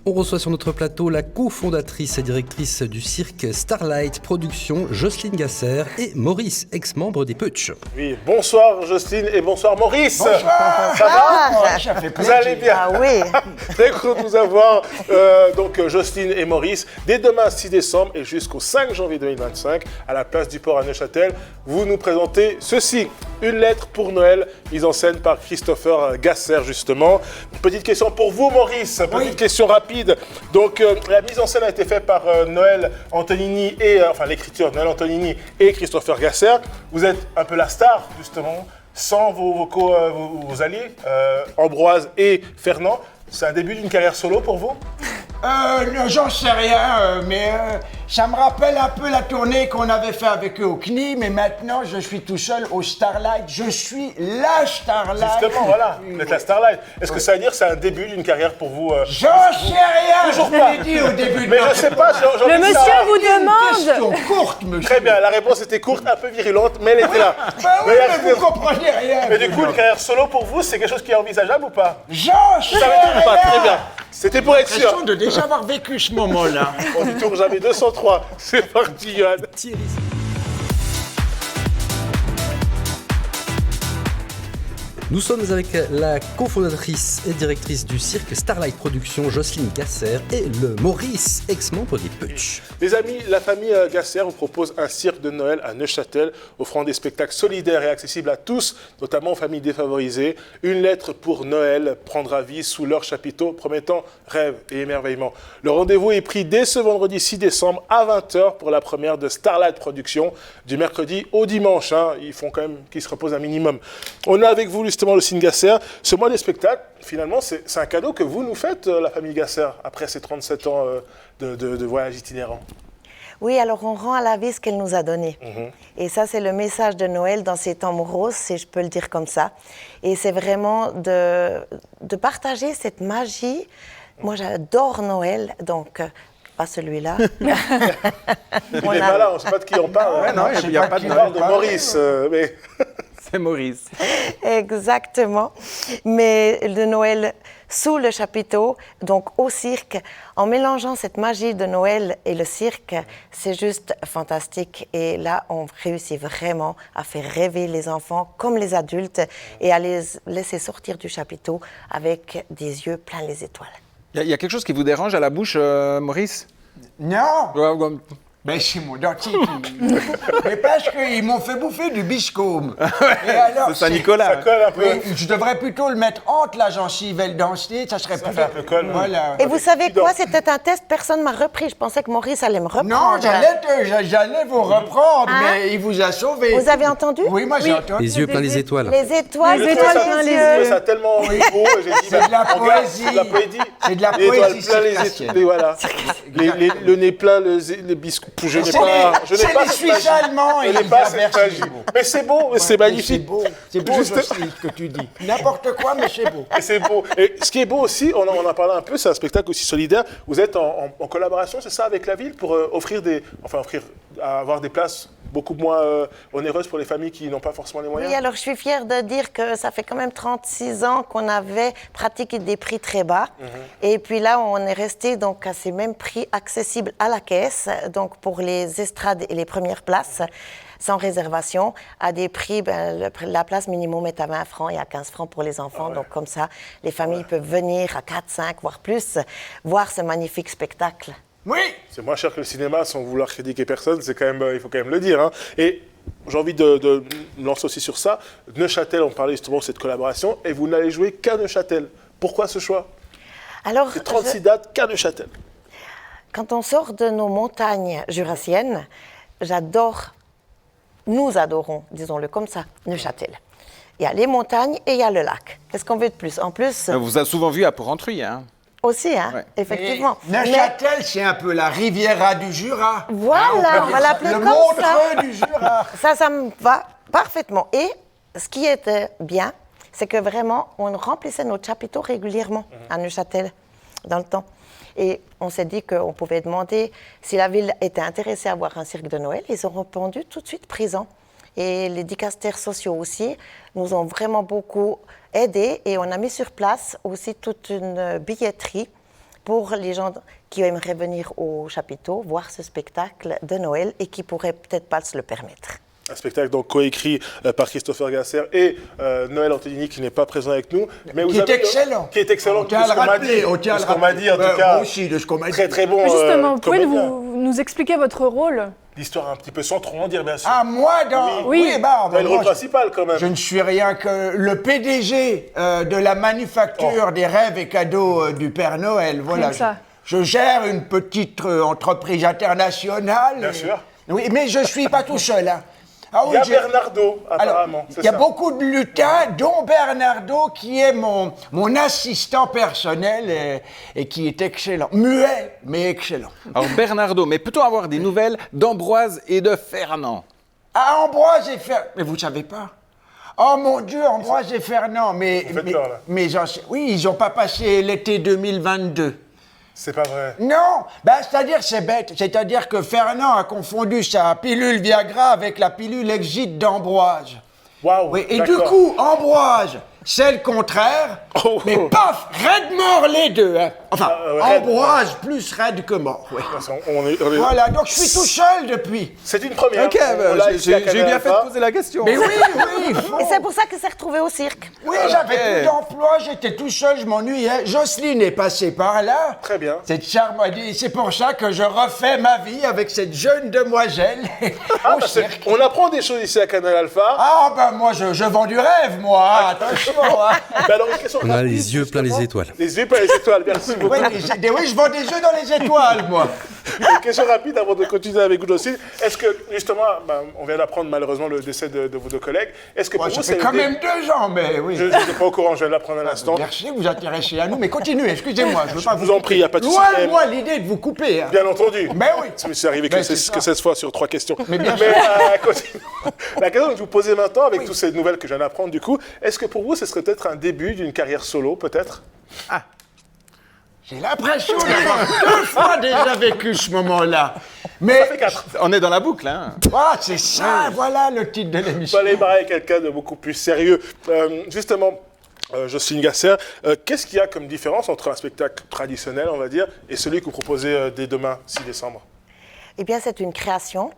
On reçoit sur notre plateau la cofondatrice et directrice du cirque Starlight Productions, Jocelyne Gasser, et Maurice, ex-membre des Putsch. Oui, bonsoir Jocelyne et bonsoir Maurice. Bonsoir. Ça va? Ça fait Vous plaisir. allez bien? Ah oui. Très content de vous avoir, donc Jocelyne et Maurice, dès demain 6 décembre et jusqu'au 5 janvier 2025, à la place du port à Neuchâtel, vous nous présentez ceci, une lettre pour Noël, mise en scène par Christopher Gasser justement. Petite question pour vous Maurice, petite question rapide. Donc la mise en scène a été faite par Noël Antonini et, enfin l'écriture Noël Antonini et Christopher Gasser. Vous êtes un peu la star justement, sans vos alliés, Ambroise et Fernand. C'est un début d'une carrière solo pour vous? Non, j'en sais rien, mais ça me rappelle un peu la tournée qu'on avait fait avec eux au CNI, mais maintenant je suis tout seul au Starlight. Je suis la Starlight. Justement, voilà, vous êtes la Starlight. Est-ce que ça veut dire que c'est un début d'une carrière pour vous J'en sais rien. Toujours Je pas. l'ai dit au début de Mais je notre- sais pas, j'ai Le envie de monsieur savoir. vous demande. Question courte, monsieur. Très bien, la réponse était courte, un peu virulente, mais elle était là. Bah oui, Mais mais vous comprenez rien. mais du coup, une carrière solo pour vous, c'est quelque chose qui est envisageable ou pas? J'en sais Ça veut dire pas, très rien. bien. C'était pour être sûr. L'impression de déjà avoir vécu ce moment-là. On y tourne jamais 203. C'est parti, Johan. Thierry. Nous sommes avec la cofondatrice et directrice du cirque Starlight Productions, Jocelyne Gasser, et le Maurice, ex-membre des Putsch. Les amis, la famille Gasser vous propose un cirque de Noël à Neuchâtel, offrant des spectacles solidaires et accessibles à tous, notamment aux familles défavorisées. Une lettre pour Noël prendra vie sous leur chapiteau, promettant rêve et émerveillement. Le rendez-vous est pris dès ce vendredi 6 décembre à 20h pour la première de Starlight Productions, du mercredi au dimanche. Ils font quand même qu'ils se reposent un minimum. On est avec vous justement le signe Gasser. Ce mois des spectacles, finalement, c'est un cadeau que vous nous faites, la famille Gasser, après ces 37 ans de voyage itinérant. Oui, alors on rend à la vie ce qu'elle nous a donné. Et ça, c'est le message de Noël dans ces temps moroses, si je peux le dire comme ça. Et c'est vraiment de partager cette magie. Moi, j'adore Noël, donc pas celui-là. Il n'est pas là, on ne sait pas de qui on parle. Ouais, non, il n'y a pas de On parle de Maurice, mais... C'est Maurice. Exactement. Mais le Noël sous le chapiteau, donc au cirque, en mélangeant cette magie de Noël et le cirque, c'est juste fantastique. Et là, on réussit vraiment à faire rêver les enfants comme les adultes et à les laisser sortir du chapiteau avec des yeux pleins les étoiles. Il y a quelque chose qui vous dérange à la bouche, Maurice? Non. Ouais, ouais. Ben, c'est mon dentiste. Mais parce qu'ils m'ont fait bouffer du biscôme. Et alors, C'est Saint-Nicolas. Ça colle un peu. Oui, je devrais plutôt le mettre entre la gencive et le dentier, ça serait plus... fait un peu colle. Voilà. Et vous savez évident. quoi? C'était un test, personne ne m'a repris. Je pensais que Maurice allait me reprendre. Non, j'allais vous reprendre, Hein? mais il vous a sauvé. Vous avez entendu? Oui, moi j'ai entendu. Les yeux pleins les étoiles. Les étoiles, Les Je étoiles trouvais plein les je yeux. trouvais ça tellement beau, j'ai dit, C'est de la on regarde, poésie. c'est de la poésie. C'est de la Les étoiles poésie plein les circassienne. étoiles, et voilà. Le nez plein, les biscuits. Je n'ai C'est pas, je n'ai c'est pas les cette Suisses magie. allemands Je et n'ai les pas cette inverses, magie. c'est beau. Mais c'est beau, c'est C'est magnifique. beau, Juste- Jocelyne, ce que tu dis. N'importe quoi, mais c'est beau. Et c'est beau. Et ce qui est beau aussi, on en a parlé un peu, c'est un spectacle aussi solidaire. Vous êtes en collaboration, c'est ça, avec la ville pour avoir des places beaucoup moins onéreuses pour les familles qui n'ont pas forcément les moyens. Oui, alors je suis fière de dire que ça fait quand même 36 ans qu'on avait pratiqué des prix très bas. Et puis là, on est resté donc à ces mêmes prix accessibles à la caisse, donc pour les estrades et les premières places, sans réservation, à des prix, la place minimum est à 20 francs et à 15 francs pour les enfants. Donc comme ça, les familles peuvent venir à 4, 5, voire plus, voir ce magnifique spectacle. Oui. C'est moins cher que le cinéma, sans vouloir critiquer personne, c'est quand même, il faut quand même le dire. Hein. Et j'ai envie de me lancer aussi sur ça. Neuchâtel, on parlait justement de cette collaboration, et vous n'allez jouer qu'à Neuchâtel. Pourquoi ce choix? Alors, C'est 36 dates qu'à Neuchâtel. quand on sort de nos montagnes jurassiennes, nous adorons, disons-le comme ça, Neuchâtel. Il y a les montagnes et il y a le lac. Qu'est-ce qu'on veut de plus? En plus, On vous a souvent vu à Porrentruy, hein? aussi, hein, Ouais. effectivement. Neuchâtel, c'est un peu la Riviera du Jura. Voilà, on va l'appeler Le comme ça. Montreux du Jura. Ça me va parfaitement. Et ce qui était bien, c'est que vraiment, on remplissait nos chapiteaux régulièrement à Neuchâtel dans le temps. Et on s'est dit qu'on pouvait demander si la ville était intéressée à avoir un cirque de Noël. Ils ont répondu tout de suite présents. Et les dicastères sociaux aussi nous ont vraiment beaucoup aidés. Et on a mis sur place aussi toute une billetterie pour les gens qui aimeraient venir au chapiteau, voir ce spectacle de Noël et qui pourraient peut-être pas se le permettre. Un spectacle donc coécrit par Christopher Gasser et Noël Antonini qui n'est pas présent avec nous. Mais Qui est excellent. Qui est excellent. On tient à le rappeler. On tient à le rappeler. Ce qu'on m'a dit en tout cas. Moi aussi, de ce qu'on m'a dit. Très très bon. Mais justement, comédien. pouvez-vous nous expliquer votre rôle? L'histoire un petit peu sans trop en dire, bien sûr. Ah, moi, dans... Oui. T'as le rôle principal quand même. Je ne suis rien que le PDG de la manufacture des rêves et cadeaux du Père Noël. Voilà. Comme ça. Je gère une petite entreprise internationale. Bien sûr. Oui, mais je ne suis pas tout seul. Hein. Ah oui, Il y a Bernardo, apparemment. il y a beaucoup de lutins, dont Bernardo, qui est mon assistant personnel et qui est excellent. Muet, mais excellent. Alors Bernardo, mais peut-on avoir des nouvelles d'Ambroise et de Fernand? Ah, Ambroise et Fernand. Mais vous ne savez pas? Oh mon Dieu, Ambroise et Fernand. Mais, Vous faites peur, là. oui, ils n'ont pas passé l'été 2022. C'est pas vrai. Non, c'est-à-dire c'est bête. C'est-à-dire que Fernand a confondu sa pilule Viagra avec la pilule Exit d'Ambroise. Waouh. Oui, et du d'accord. coup, Ambroise, c'est le contraire, Oh. mais paf, raide mort les deux. Hein. Enfin, raide. Ambroise plus raide que mort. Oui. On est- Voilà, donc je suis tout seul depuis. C'est une première. Ok, On l'a ici à j'ai Canal bien fait Alpha. de poser la question. Mais oui, il faut. Et c'est pour ça que c'est retrouvé au cirque. Oui, j'avais plus d'emploi, j'étais tout seul, je m'ennuyais. Jocelyne est passée par là. Très bien. Cette charmante, c'est pour ça que je refais ma vie avec cette jeune demoiselle Ah, au bah, cirque. on apprend des choses ici à Canal Alpha. Ah ben moi je vends du rêve moi, attention. Hein. Bah, alors, une question On a rapide, les yeux pleins les justement. étoiles. Les yeux pleins les étoiles, merci beaucoup. Oui, je vends des œufs dans les étoiles moi. Une question rapide avant de continuer avec vous aussi. Est-ce que, justement, on vient d'apprendre malheureusement le décès de vos deux collègues. Est-ce que pour Ouais, ça vous, fait c'est quand même 2 ans, mais oui. Je n'étais pas au courant, je viens de l'apprendre à l'instant. Merci de vous intéresser à nous, mais continuez, excusez-moi, je veux pas vous en prie, il n'y a pas de souci. Loin de moi l'idée de vous couper. Hein. Bien entendu. Mais oui. Ça m'est arrivé Ben, que c'est ça. 16 fois sur 3 questions. Mais bien continuons. La question que je vous posais maintenant, avec toutes ces nouvelles que je viens d'apprendre, du coup, est-ce que pour vous, ce serait peut-être un début d'une carrière solo, peut-être? J'ai l'impression d'avoir 2 fois déjà vécu ce moment-là. Mais On est dans la boucle, hein. ah, c'est ça, voilà le titre de Je l'émission. vais aller parler avec quelqu'un de beaucoup plus sérieux. Justement, Jocelyne Gasser, qu'est-ce qu'il y a comme différence entre un spectacle traditionnel, on va dire, et celui que vous proposez dès demain, 6 décembre? Eh bien, c'est une création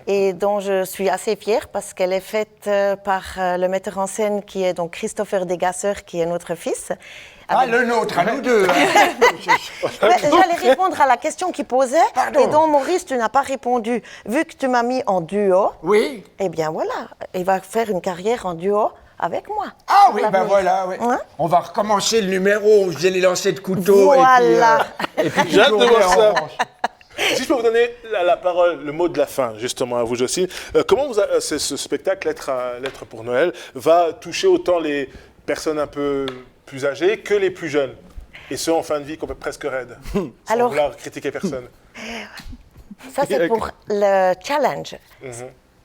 et dont je suis assez fière parce qu'elle est faite par le metteur en scène qui est donc Christopher Degasser, qui est notre fils. Ah, le nôtre, à nous deux. Hein. Ouais, j'allais répondre à la question qu'il posait Pardon. et dont Maurice, tu n'as pas répondu. Vu que tu m'as mis en duo, Oui. eh bien voilà, il va faire une carrière en duo avec moi. Ah Pour oui, l'avenir. ben voilà, oui. Hein? On va recommencer le numéro où je les lancer de couteau. Voilà. Et puis J'ai hâte de voir tourner ça. en rond. Si je peux vous donner la parole, le mot de la fin, justement, à vous, Jocelyne, comment ce spectacle, Lettre pour Noël, va toucher autant les personnes un peu plus âgées que les plus jeunes? Et ceux en fin de vie qu'on peut presque raide, sans Alors- vouloir critiquer personne. Ça, c'est pour le challenge.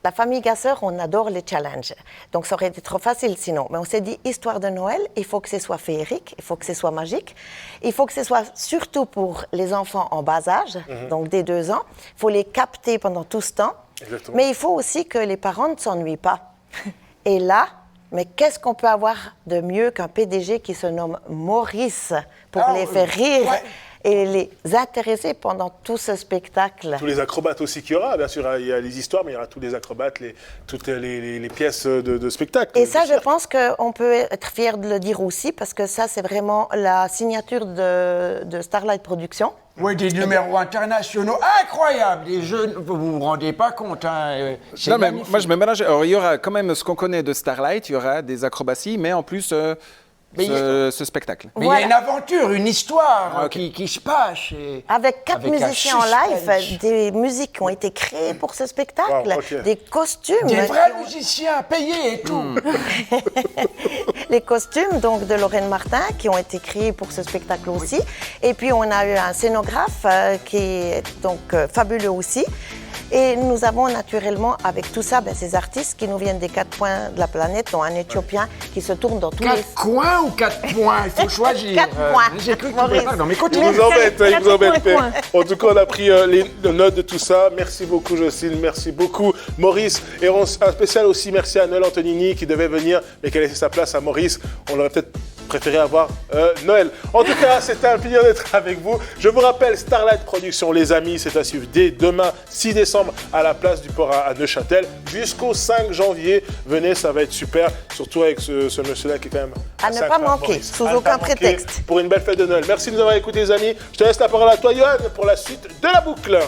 La famille Gasser, on adore les challenges. Donc, ça aurait été trop facile sinon. Mais on s'est dit, histoire de Noël, il faut que ce soit féerique, il faut que ce soit magique. Il faut que ce soit surtout pour les enfants en bas âge, donc dès 2 ans. Il faut les capter pendant tout ce temps. Exactement. Mais il faut aussi que les parents ne s'ennuient pas. Et là, mais qu'est-ce qu'on peut avoir de mieux qu'un PDG qui se nomme Maurice pour Ah, les faire rire ouais. et les intéresser pendant tout ce spectacle? Tous les acrobates aussi qu'il y aura, bien sûr, il y a les histoires, mais il y aura tous les acrobates, toutes les pièces de spectacle. Et ça, de je cirque. pense qu'on peut être fier de le dire aussi, parce que ça, c'est vraiment la signature de Starlight Productions. Oui, des numéros internationaux incroyables. Des jeux, vous vous rendez pas compte. Hein. C'est Non, mais magnifique. moi, je me mélange. Alors, il y aura quand même ce qu'on connaît de Starlight, il y aura des acrobaties, mais en plus, Mais ce spectacle. Mais il y a une aventure, une histoire Ok. qui se passe. Et... Avec 4 Avec un musiciens en suspense. live, des musiques qui ont été créées pour ce spectacle, Wow, ok. des costumes. Des vrais musiciens payés et tout. Les costumes donc de Lorraine Martin qui ont été créés pour ce spectacle aussi. Et puis on a eu un scénographe qui est donc fabuleux aussi. Et nous avons naturellement avec tout ça ces artistes qui nous viennent des 4 coins de la planète, dont un Éthiopien qui se tourne dans tous 4 coins ou 4 points? Il faut choisir. 4 points. J'ai cru que Maurice. Non, mais Il continue. vous embête, il vous embête. Point. En tout cas, on a pris les notes de tout ça. Merci beaucoup, Jocelyne. Merci beaucoup, Maurice. Et un spécial aussi, merci à Noël Antonini qui devait venir, mais qui a laissé sa place à Maurice. On l'aurait peut-être préférez avoir Noël. En tout cas, c'était un plaisir d'être avec vous. Je vous rappelle, Starlight Productions, les amis, c'est à suivre dès demain, 6 décembre, à la place du port à Neuchâtel, jusqu'au 5 janvier. Venez, ça va être super, surtout avec ce monsieur-là qui est quand même... À ne pas manquer, sous aucun prétexte. Pour une belle fête de Noël. Merci de nous avoir écoutés, les amis. Je te laisse la parole à toi, Yoann, pour la suite de la boucle.